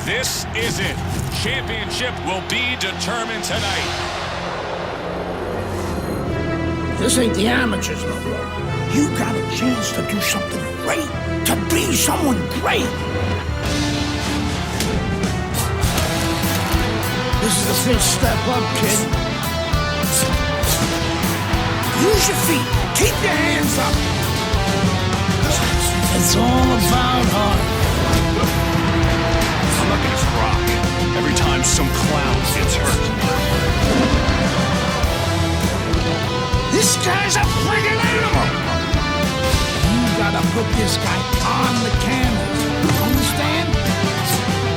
This is it. Championship will be determined tonight. This ain't the amateurs no more. You got a chance to do something great, to be someone great. This is the first step up, kid. Use your feet. Keep your hands up. It's all about heart. I'm not gonna cry every time some clown gets hurt. This guy's a friggin' animal. You gotta put this guy on the canvas. Understand?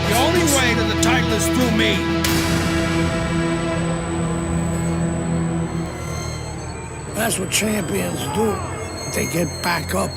The only way to the title is through me. That's what champions do. They get back up.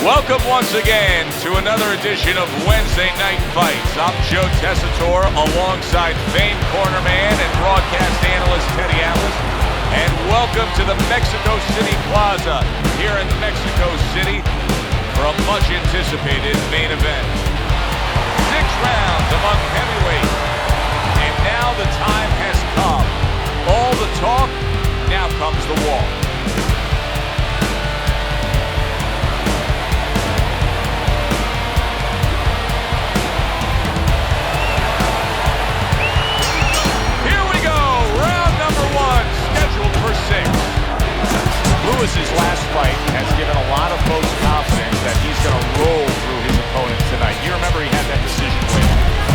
Welcome once again to another edition of Wednesday Night Fights. I'm Joe Tessitore alongside famed cornerman and broadcast analyst Teddy Atlas. And welcome to the Mexico City Plaza here in Mexico City for a much anticipated main event. 6 rounds among heavyweights. And now the time has come. All the talk, now comes the walk. For 6. Lewis's last fight has given a lot of folks confidence that he's going to roll through his opponent tonight. You remember he had that decision win.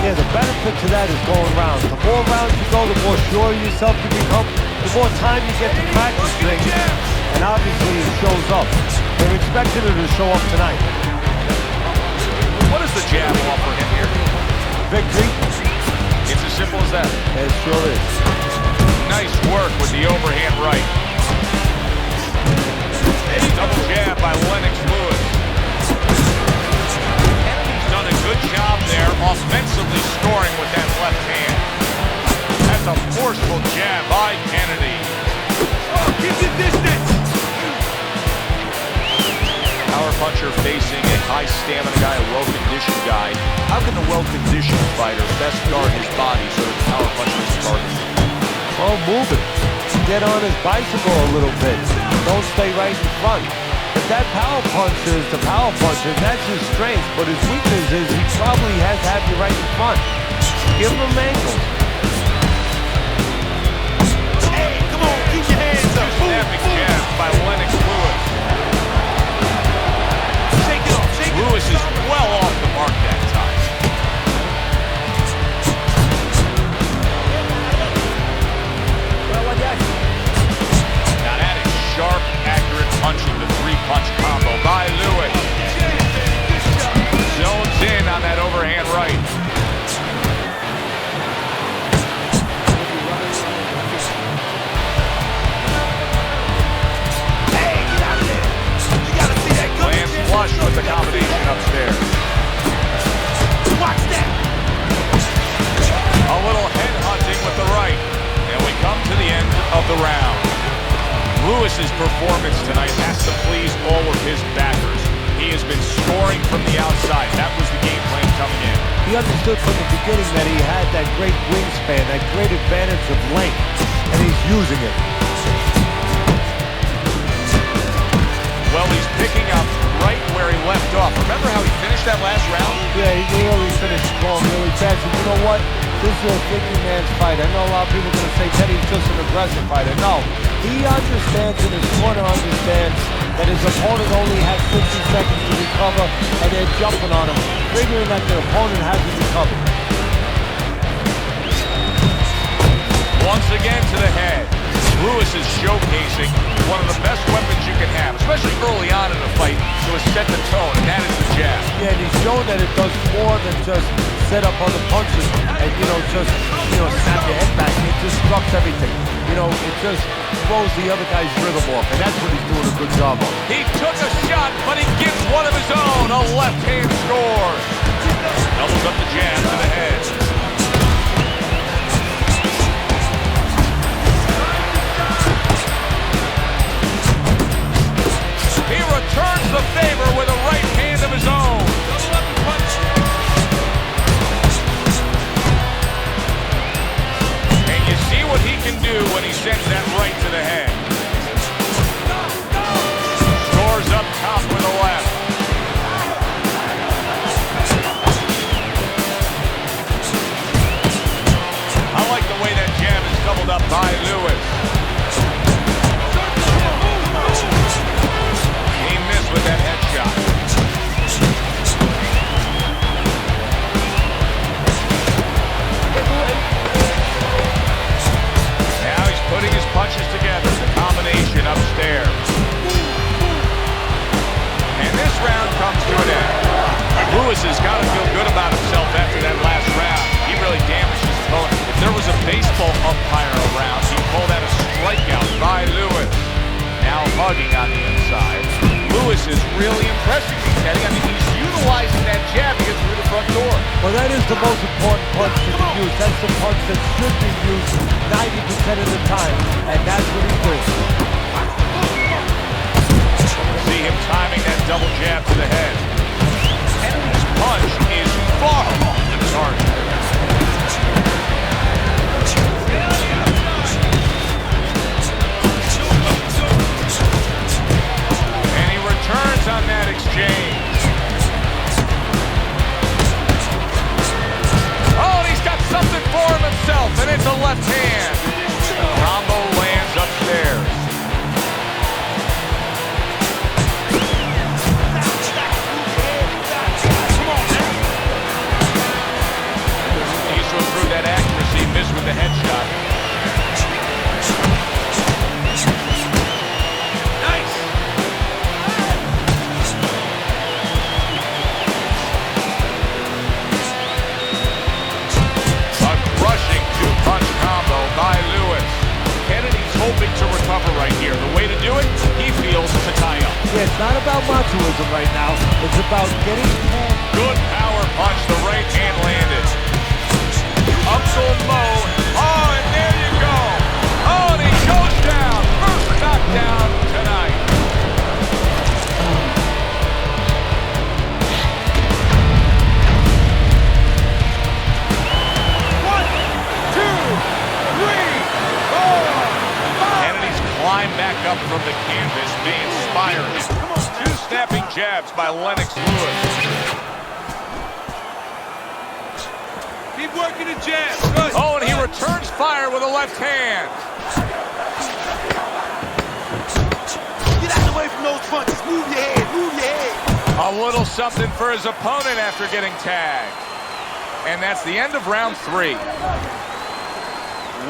Yeah, the benefit to that is going rounds. The more rounds you go, the more sure of yourself you become, the more time you get to practice things, and obviously it shows up. They're expecting it to show up tonight. What does the jab offer him here? Victory. It's as simple as that. It sure is. Nice work with the overhand right. Double jab by Lennox Lewis. Kennedy's done a good job there offensively scoring with that left hand. That's a forceful jab by Kennedy. Oh, keep your distance! Power puncher facing a high stamina guy, a well-conditioned guy. How can the well-conditioned fighter best guard his body so that the power puncher is targeted? Well, move it. Get on his bicycle a little bit. Don't stay right in front. If that power puncher is the power puncher, that's his strength. But his weakness is he probably has to have you right in front. Give him angles. Hey, come on, keep your hands up. Snapping jab by Lennox Lewis. Shake it off, shake it off. Lewis is Lewis's performance tonight has to please all of his backers. He has been scoring from the outside. That was the game plan coming in. He understood from the beginning that he had that great wingspan, that great advantage of length, and he's using it. Well, he's picking up right where he left off. Remember how he finished that last round? Yeah, he really finished strong, really fast. And you know what? This is a thinking man's fight. I know a lot of people are going to say Teddy's just an aggressive fighter. No, he understands and his corner understands that his opponent only has 50 seconds to recover, and they're jumping on him, figuring that their opponent hasn't recovered. Once again to the head. Lewis is showcasing one of the best weapons you can have, especially early on in a fight, to set the tone, and that is the jab. Yeah, and he's shown that it does more than just set up other punches and, just snap your head back. It disrupts everything. It just throws the other guy's rhythm off, and that's what he's doing a good job on. He took a shot, but he gives one of his own. A left hand scores. Doubles up the jab to the head. He returns the favor with a right hand of his own. And you see what he can do when he sends that right to the head. Scores up top with a left. I like the way that jab is doubled up by Lewis. With that headshot. Now he's putting his punches together. The combination upstairs. And this round comes to an end. Lewis has got to feel good about himself after that last round. He really damaged his opponent. If there was a baseball umpire around, he'd call that a strikeout by Lewis. Now hugging on the inside. Lewis is really impressing me, Teddy. I mean, he's utilizing that jab to get through the front door. Well, that is the most important punch to be used. That's the punch that should be used 90% of the time, and that's what he's doing. See him timing that double jab to the head. Kennedy's punch is far off the target. Turns on that exchange. Oh, and he's got something for himself, and it's a left hand. Combo lands upstairs. Needs to improve that accuracy. Missed with the headshot. By Lewis. Kennedy's hoping to recover right here. The way to do it, he feels, to tie up. Yeah, it's not about machoism right now. It's about getting... Good power punch. The right hand landed. Up to a low. Oh, and there you go. Oh, and he goes down. First knockdown tonight. Climb back up from the canvas may inspire him. Two snapping jabs by Lennox Lewis. Keep working the jab. Good. Oh, and he returns fire with a left hand. Get out of the way from those punches. Move your head. Move your head. A little something for his opponent after getting tagged. And that's the end of round 3.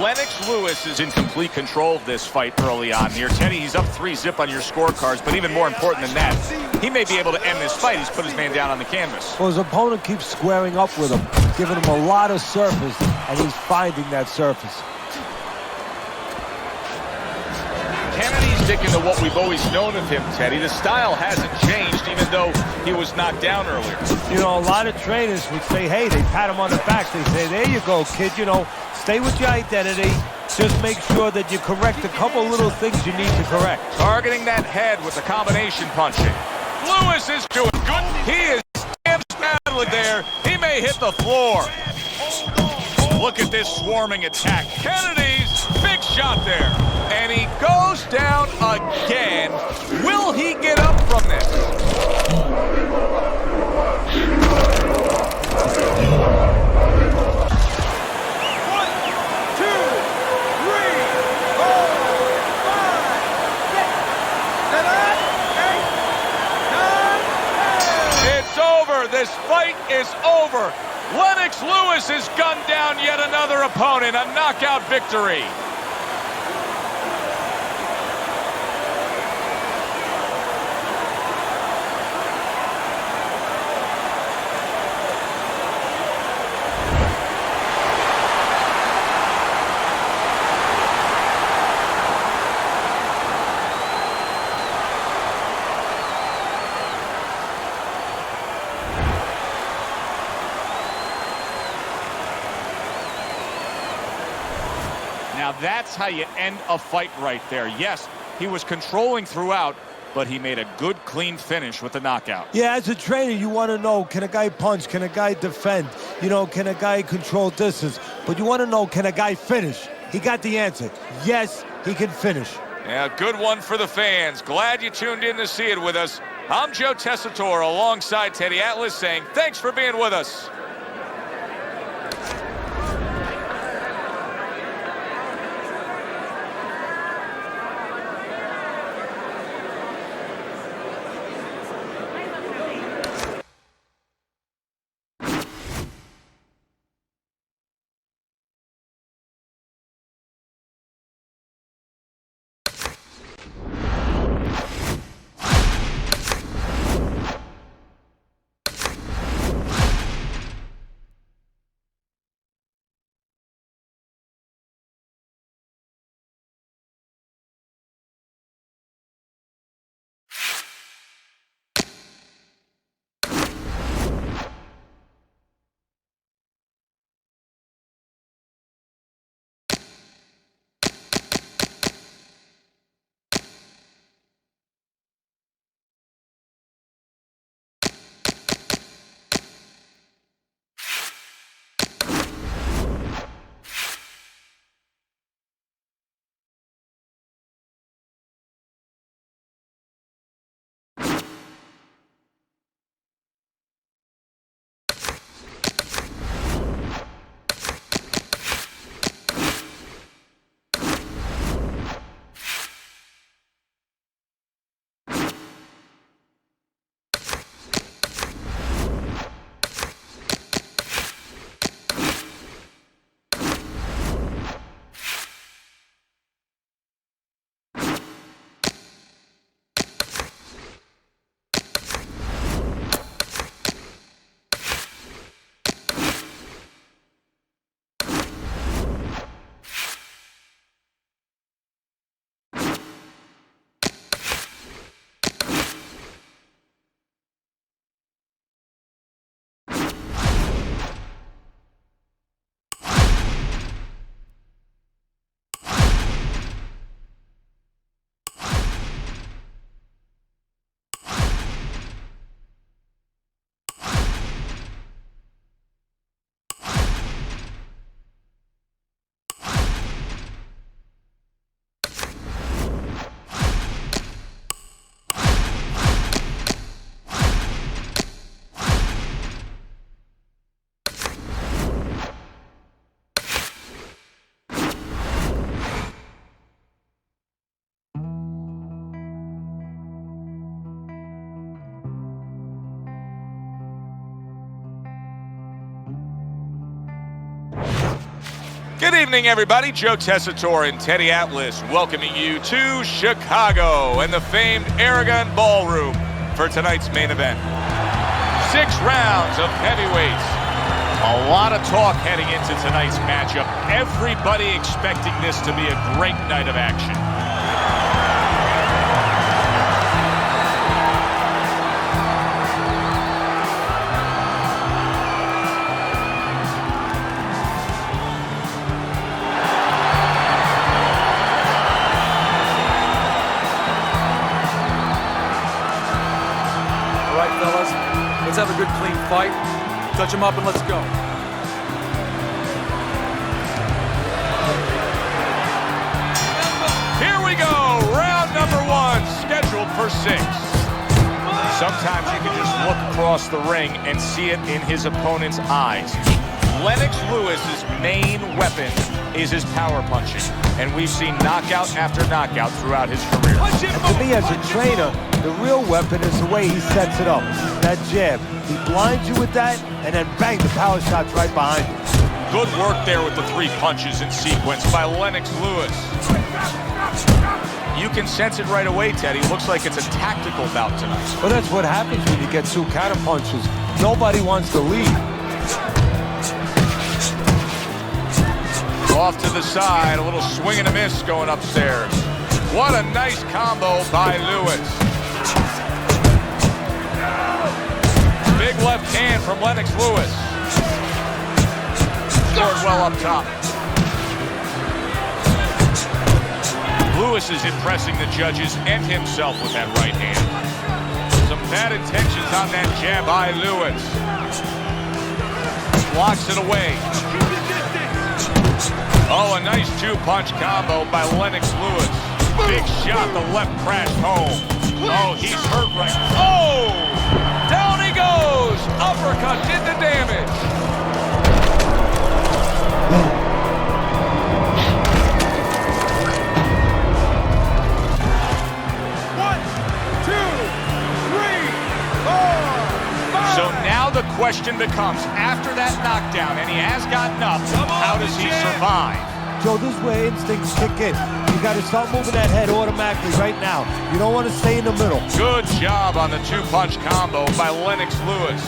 Lennox Lewis is in complete control of this fight early on here. Teddy, he's up 3-0 on your scorecards, but even more important than that, he may be able to end this fight. He's put his man down on the canvas. Well, his opponent keeps squaring up with him, giving him a lot of surface, and he's finding that surface. Kennedy's sticking to what we've always known of him, Teddy. The style hasn't changed, even though he was knocked down earlier. You know, a lot of trainers would say, hey, they pat him on the back. They say, there you go, kid. You know, stay with your identity. Just make sure that you correct a couple little things you need to correct. Targeting that head with the combination punching. Lewis is doing good. He is damn straddling there. He may hit the floor. Look at this swarming attack. Kennedy's big shot there. And he goes down again. Will he get up from this? This fight is over. Lennox Lewis has gunned down yet another opponent. A knockout victory. Now that's how you end a fight right there. Yes, he was controlling throughout, but he made a good, clean finish with the knockout. Yeah, as a trainer, you want to know, can a guy punch? Can a guy defend? You know, can a guy control distance? But you want to know, can a guy finish? He got the answer. Yes, he can finish. Yeah, good one for the fans. Glad you tuned in to see it with us. I'm Joe Tessitore alongside Teddy Atlas saying thanks for being with us. Good evening, everybody. Joe Tessitore and Teddy Atlas welcoming you to Chicago and the famed Aragon Ballroom for tonight's main event. 6 rounds of heavyweights. A lot of talk heading into tonight's matchup. Everybody expecting this to be a great night of action. have a good, clean fight. Touch him up and let's go. Here we go, round number 1, scheduled for 6. Sometimes you can just look across the ring and see it in his opponent's eyes. Lennox Lewis's main weapon is his power punching, and we've seen knockout after knockout throughout his career. And to me, as a trainer, the real weapon is the way he sets it up. That jab. He blinds you with that, and then bang, the power shot's right behind him. Good work there with the 3 punches in sequence by Lennox Lewis. You can sense it right away, Teddy. Looks like it's a tactical bout tonight. Well, that's what happens when you get 2 counter punches. Nobody wants to lead. Off to the side, a little swing and a miss going upstairs. What a nice combo by Lewis. Big left hand from Lennox Lewis. Scored well up top. Lewis is impressing the judges and himself with that right hand. Some bad intentions on that jab by Lewis. Blocks it away. Oh, a nice 2-punch combo by Lennox Lewis. Big shot, the left crashed home. Oh, he's hurt right now. Oh! Down he goes! Uppercut did the damage. So now the question becomes, after that knockdown, and he has gotten up, how does he survive? Joe, this is where instincts kick in. You got to start moving that head automatically right now. You don't want to stay in the middle. Good job on the 2-punch combo by Lennox Lewis.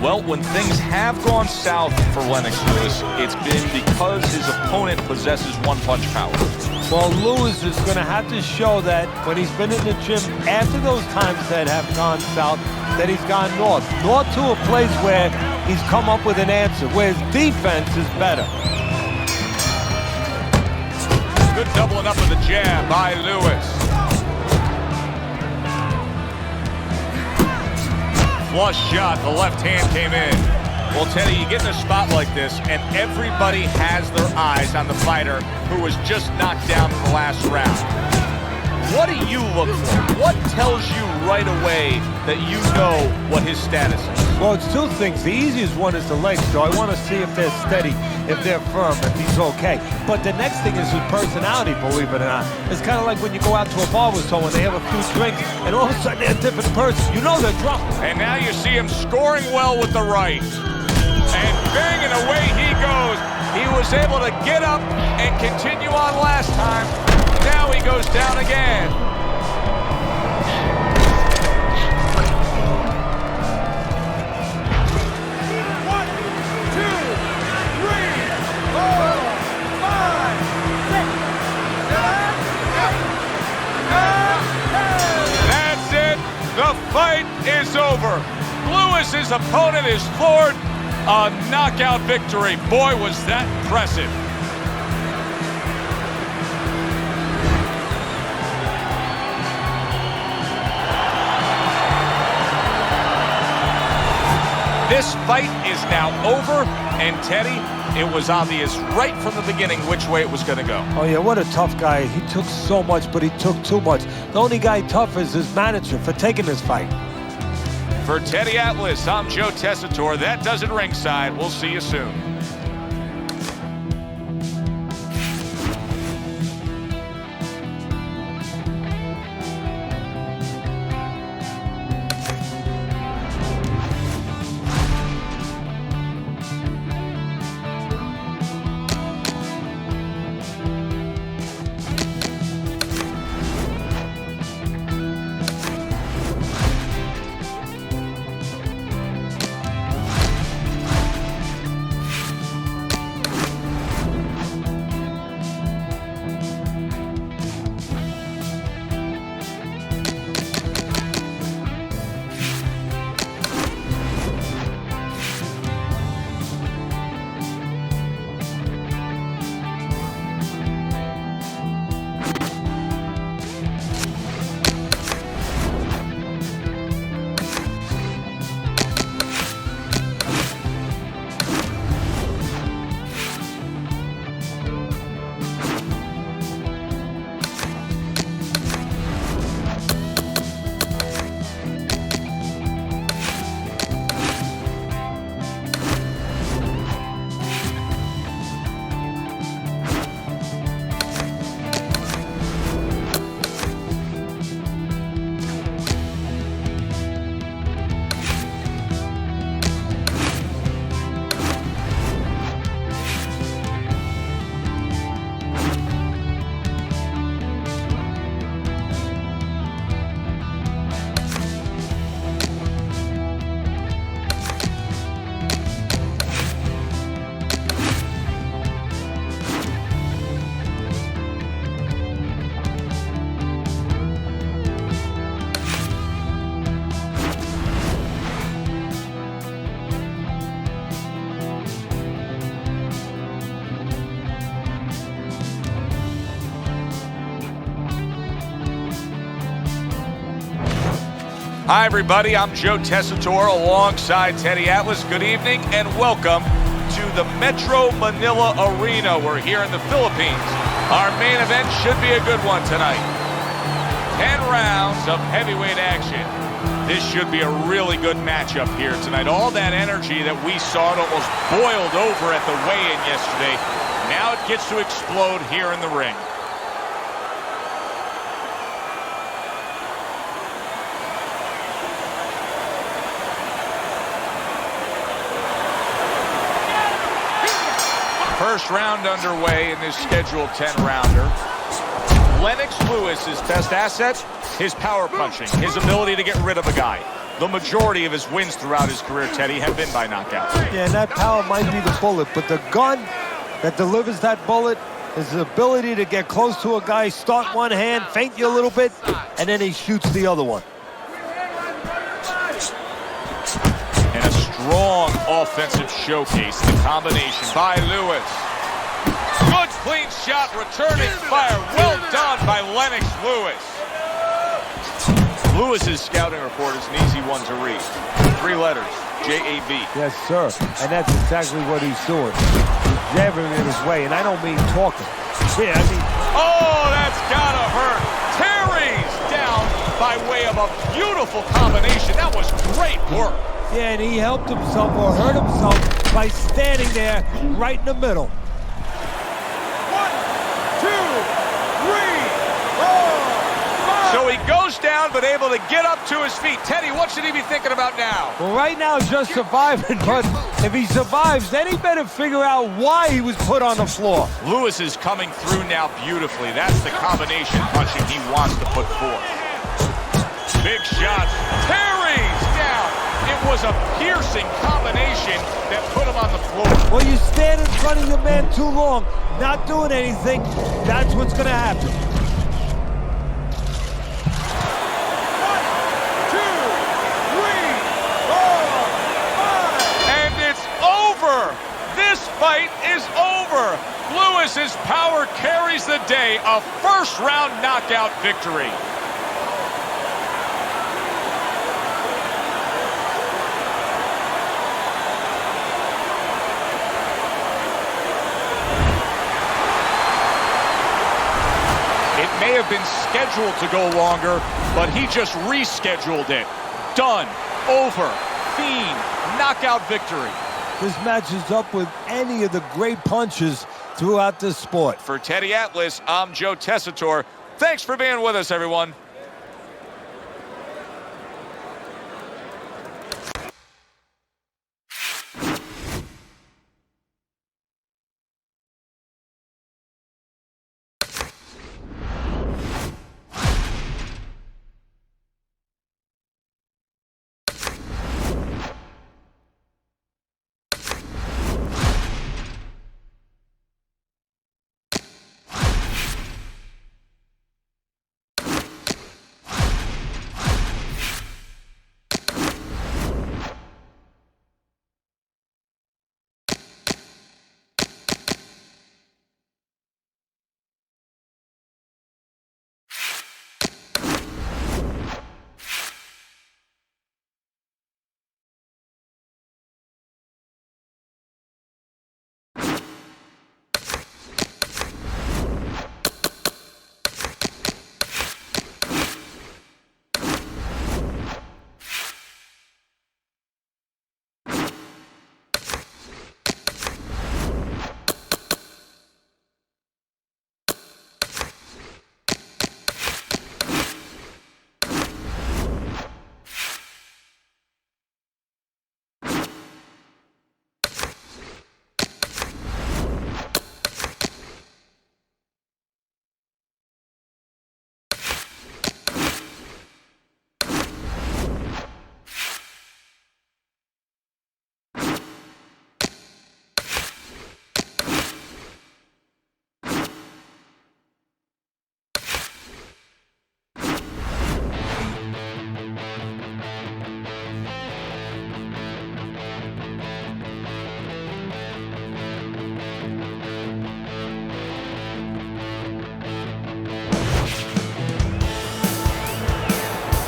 Well, when things have gone south for Lennox Lewis, it's been because his opponent possesses 1-punch power. Well, Lewis is going to have to show that when he's been in the gym after those times that have gone south, that he's gone north. North to a place where he's come up with an answer, where his defense is better. Good doubling up with the jab by Lewis. Flush shot, the left hand came in. Well, Teddy, you get in a spot like this, and everybody has their eyes on the fighter who was just knocked down in the last round. What do you look for? What tells you right away that you know what his status is? Well, it's 2 things. The easiest one is the legs, so I want to see if they're steady, if they're firm, if he's okay. But the next thing is his personality, believe it or not. It's kind of like when you go out to a bar with someone, they have a few drinks, and all of a sudden they're a different person. You know they're drunk. And now you see him scoring well with the right. And bang, and away he goes. He was able to get up and continue on last time. Now he goes down again. That's it. The fight is over. Lewis's opponent is floored. A knockout victory. Boy, was that impressive. This fight is now over, and Teddy, it was obvious right from the beginning which way it was going to go. Oh, yeah, what a tough guy. He took so much, but he took too much. The only guy tough is his manager for taking this fight. For Teddy Atlas, I'm Joe Tessitore. That does it ringside. We'll see you soon. Hi, everybody. I'm Joe Tessitore alongside Teddy Atlas. Good evening and welcome to the Metro Manila Arena. We're here in the Philippines. Our main event should be a good one tonight. 10 rounds of heavyweight action. This should be a really good matchup here tonight. All that energy that we saw, it almost boiled over at the weigh-in yesterday. Now it gets to explode here in the ring. First round underway in this scheduled 10-rounder. Lennox Lewis' best asset, his power punching, his ability to get rid of a guy. The majority of his wins throughout his career, Teddy, have been by knockout. Yeah, and that power might be the bullet, but the gun that delivers that bullet is the ability to get close to a guy, start one hand, feint you a little bit, and then he shoots the other one. And a strong offensive showcase, the combination by Lewis. Good clean shot, returning fire. Well done by Lennox Lewis. Lewis's scouting report is an easy one to read. 3 letters, J-A-B. Yes, sir. And that's exactly what he's doing. He's jabbing in his way, and I don't mean talking. Yeah, I mean... Oh, that's gotta hurt. Terry's down by way of a beautiful combination. That was great work. Yeah, and he helped himself or hurt himself by standing there right in the middle. 1, 2, 3, 4, 5. So he goes down, but able to get up to his feet. Teddy, what should he be thinking about now? Well, right now, just surviving, but if he survives, then he better figure out why he was put on the floor. Lewis is coming through now beautifully. That's the combination punching he wants to put forth. Big shots. Terry's down. It was a piercing combination that put him on the floor. Well, you stand in front of your man too long, not doing anything, that's what's going to happen. 1, 2, 3, 4, 5. And it's over. This fight is over. Lewis's power carries the day. A first-round knockout victory. May have been scheduled to go longer, but he just rescheduled it. Done. Over. Fiend. Knockout victory. This matches up with any of the great punches throughout this sport. For Teddy Atlas, I'm Joe Tessitore. Thanks for being with us, everyone.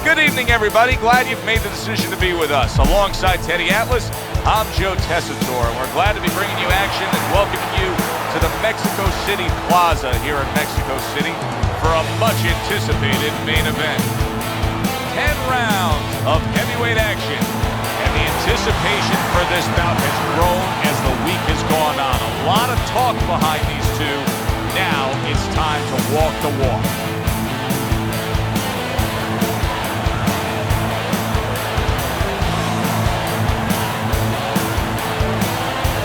Good evening, everybody. Glad you've made the decision to be with us. Alongside Teddy Atlas, I'm Joe Tessitore, and we're glad to be bringing you action and welcoming you to the Mexico City Plaza here in Mexico City for a much-anticipated main event. 10 rounds of heavyweight action, and the anticipation for this bout has grown as the week has gone on. A lot of talk behind these two. Now it's time to walk the walk.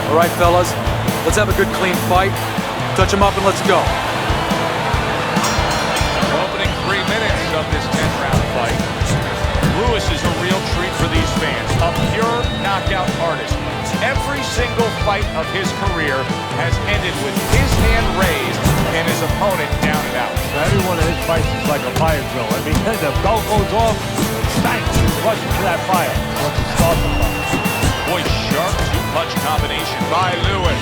All right, fellas, let's have a good, clean fight. Touch him up and let's go. Opening 3 minutes of this 10-round fight. Lewis is a real treat for these fans, a pure knockout artist. Every single fight of his career has ended with his hand raised and his opponent down and out. Every one of his fights is like a fire drill. I mean, the bell goes off, bang, rushes to that fire. Once it starts the fire. Boy, sharp two-punch combination by Lewis.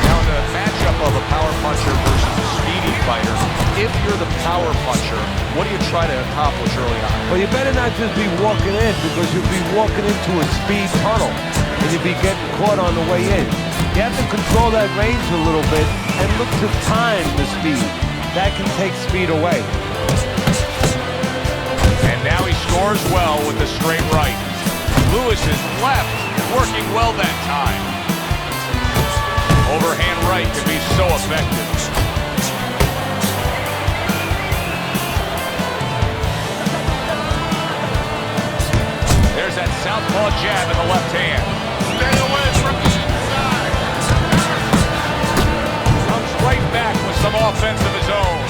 Now in the matchup of a power puncher versus a speedy fighter, if you're the power puncher, what do you try to accomplish early on? Well, you better not just be walking in, because you'll be walking into a speed tunnel and you'll be getting caught on the way in. You have to control that range a little bit and look to time the speed. That can take speed away. And now he scores well with the straight right. Lewis's left working well that time. Overhand right can be so effective. There's that southpaw jab in the left hand. Stay away from the inside. Comes right back with some offense of his own.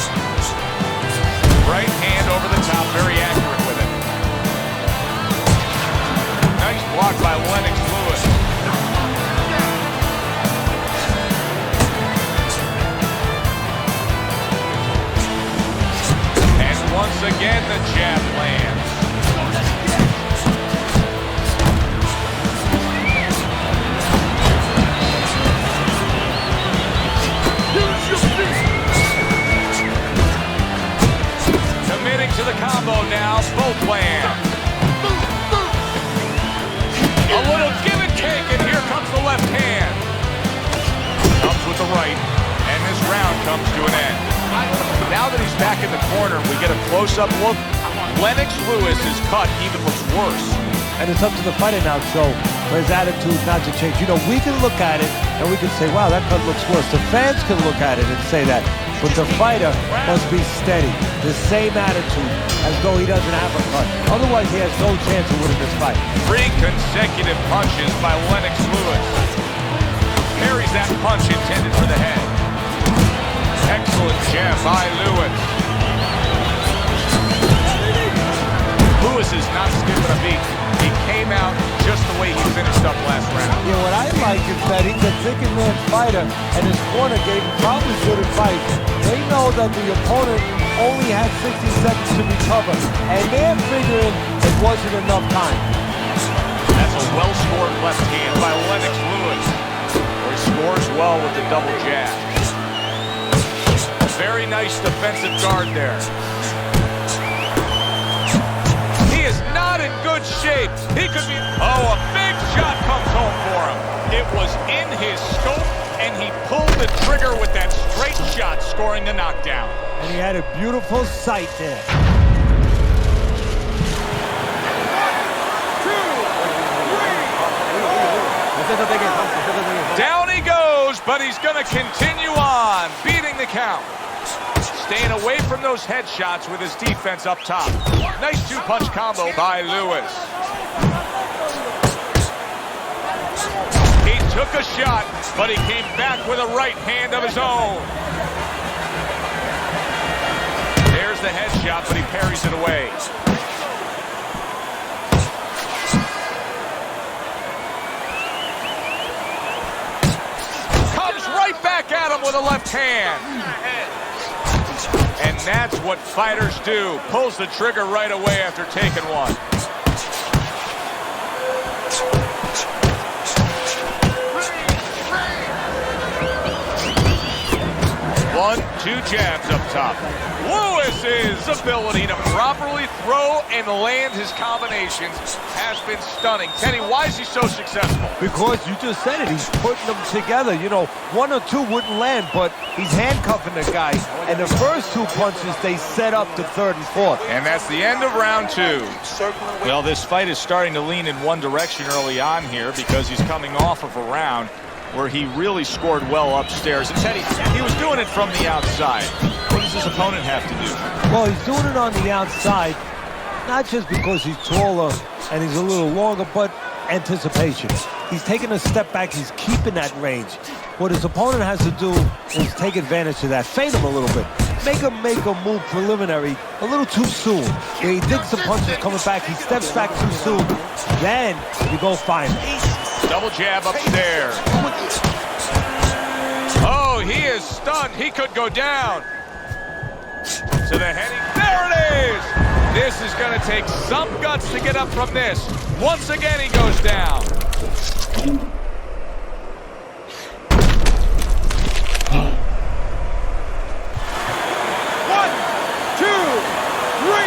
Right hand over the top, very accurate with it. Nice block by Lennox Lewis. And once again, the jab lands. Committing to the combo now, both land. A little give and take, and here comes the left hand. Comes with the right, and this round comes to an end. Now that he's back in the corner, we get a close-up look. Lennox Lewis's cut even looks worse. And it's up to the fighter now, Joe, for his attitude not to change. You know, we can look at it and we can say, wow, that cut looks worse. The fans can look at it and say that. But the fighter must be steady, the same attitude, as though he doesn't have a cut. Otherwise, he has no chance of winning this fight. 3 consecutive punches by Lennox Lewis. Carries that punch intended for the head. Excellent jab by Lewis. Lewis is not skipping a beat. He came out just the way he finished up last round. Yeah, what I like is that he's a thinking man fighter, and his corner gave him probably good advice. They know that the opponent only had 60 seconds to recover, and they're figuring it wasn't enough time. That's a well-scored left hand by Lennox Lewis, where he scores well with the double jab. A very nice defensive guard there. He is not in good shape. He could be... Oh, a big shot comes home for him. It was in his scope, and he pulled the trigger with that straight shot, scoring the knockdown. And he had a beautiful sight there. Down he goes, but he's going to continue on, beating the count. Staying away from those headshots with his defense up top. Nice two-punch combo by Lewis. He took a shot, but he came back with a right hand of his own. There's the headshot, but he parries it away. Comes right back at him with a left hand. And that's what fighters do. Pulls the trigger right away after taking one. 1, 2 jabs up top. Lewis's ability to properly throw and land his combinations has been stunning. Teddy, why is he so successful? Because you just said it, he's putting them together. You know, 1 or 2 wouldn't land, but he's handcuffing the guy. And the first 2 punches, they set up the 3rd and 4th. And that's the end of round 2. Well, this fight is starting to lean in one direction early on here because he's coming off of a round where he really scored well upstairs. And Teddy, he was doing it from the outside. What does his opponent have to do? Well, he's doing it on the outside, not just because he's taller and he's a little longer, but anticipation. He's taking a step back. He's keeping that range. What his opponent has to do is take advantage of that. Fade him a little bit. Make him make a move preliminary a little too soon. He digs the punches coming back. He steps back too soon. Then you go find him. Double jab upstairs. Oh, he is stunned. He could go down. To the heading. There it is! This is going to take some guts to get up from this. Once again, he goes down. 1, 2, 3,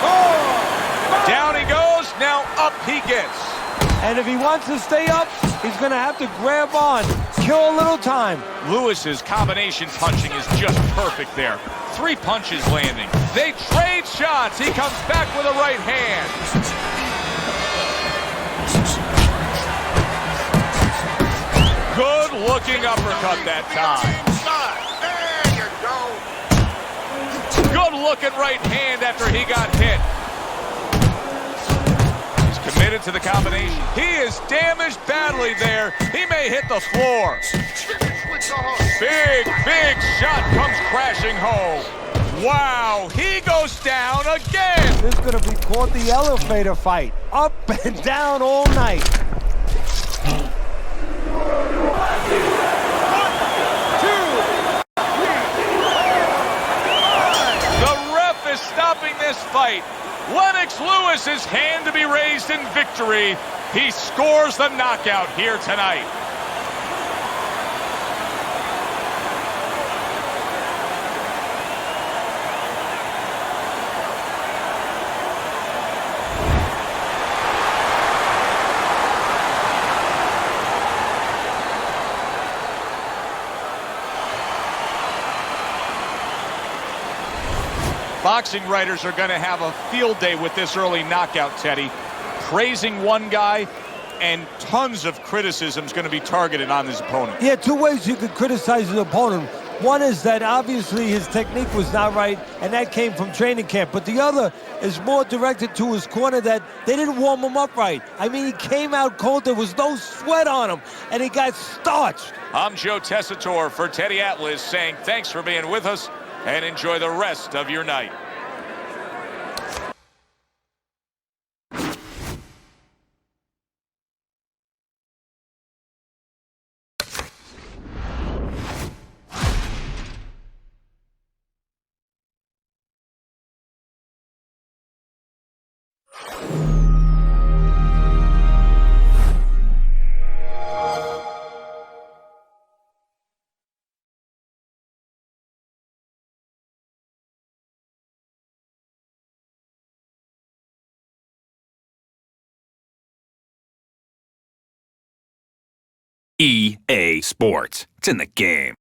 4. Down he goes. Now up he gets. And if he wants to stay up, he's going to have to grab on, kill a little time. Lewis's combination punching is just perfect there. 3 punches landing. They trade shots. He comes back with a right hand. Good looking uppercut that time. Good looking right hand after he got hit. Committed to the combination. He is damaged badly there. He may hit the floor. Big shot comes crashing home. Wow, he goes down again. This is going to be called the elevator fight. Up and down all night. 1, 2, 3. The ref is stopping this fight. Lennox Lewis's hand to be raised in victory. He scores the knockout here tonight. Boxing writers are going to have a field day with this early knockout, Teddy. Praising one guy, and tons of criticism is going to be targeted on his opponent. Yeah, 2 ways you could criticize his opponent. One is that obviously his technique was not right, and that came from training camp. But the other is more directed to his corner, that they didn't warm him up right. I mean, he came out cold. There was no sweat on him, and he got starched. I'm Joe Tessitore for Teddy Atlas saying thanks for being with us, and enjoy the rest of your night. EA Sports. It's in the game.